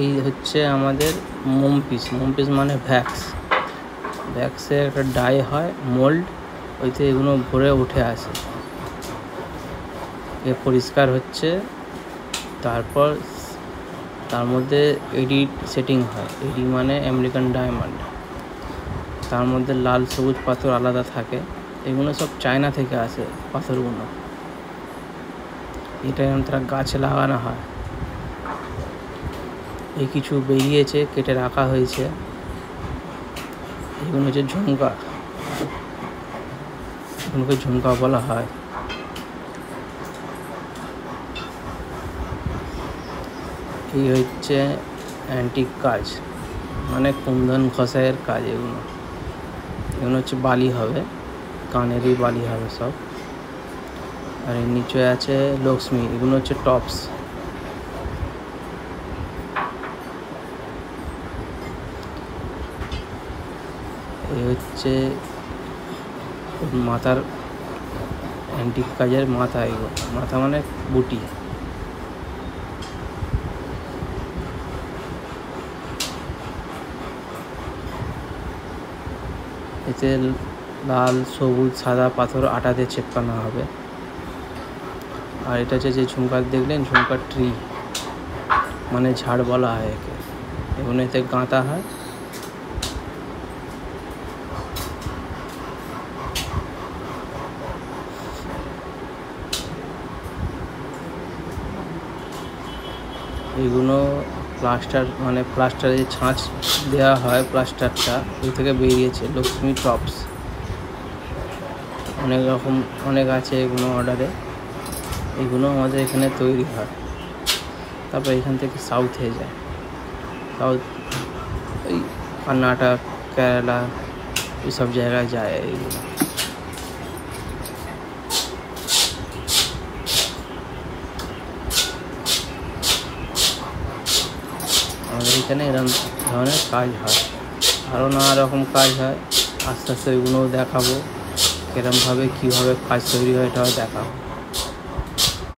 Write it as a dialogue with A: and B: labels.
A: এই হচ্ছে আমাদের মোম পিস মানে ভ্যাক্সের একটা ডাই হয় মোল্ড, ওইতে এগুলো ভরে উঠে আসে, এ পরিষ্কার হচ্ছে। তারপর তার মধ্যে এডি সেটিং হয়, এডি মানে আমেরিকান ডায়মন্ড, তার মধ্যে লাল সবুজ পাথর আলাদা থাকে। এগুলো সব চায়না থেকে আসে পাথরগুলো, এটা তারা গাছে লাগানো হয়। এই কিছু বেরিয়েছে, কেটে রাখা হয়েছে। এগুলো হচ্ছে ঝুমকা, এগুলোকে ঝুমকা বলা হয়। এই হচ্ছে অ্যান্টিক কাজ, মানে কুন্দন ঘষাইয়ের কাজ। এগুলো হচ্ছে বালি হবে, কানেরই বালি হবে সব। আর এর নিচে আছে লক্ষ্মী, এগুলো হচ্ছে টপস। এই হচ্ছে মাথার অ্যান্টিক কাজের মাথা, এগুলো মাথা মানে বুটি। এতে লাল সবুজ সাদা পাথর আটাতে চেপকানো হবে। আর এটা হচ্ছে যে ঝুমকার দেখলেন, ঝুমকার ট্রি মানে ঝাড় বলা হয় একে। এগুলো এতে গাঁথা হয়। এগুলো প্লাস্টার মানে প্লাস্টারে যে ছাঁচ দেওয়া হয়, প্লাস্টারটা ওই থেকে বেরিয়েছে লক্ষ্মী টপস। অনেক আছে এগুলো অর্ডারে, এগুলো আমাদের এখানে তৈরি হয়। তারপর এখান থেকে সাউথে যায়, সাউথ ওই কর্ণাটক, কেরালা, এইসব জায়গায় যায় এইগুলো। আমাদের এখানে এরকম ধরনের কাজ হয়, আরও নানা রকম কাজ হয়। আস্তে আস্তে এগুলোও দেখাবো, কীরকমভাবে কীভাবে কাজ তৈরি হয় এটাও দেখাবো।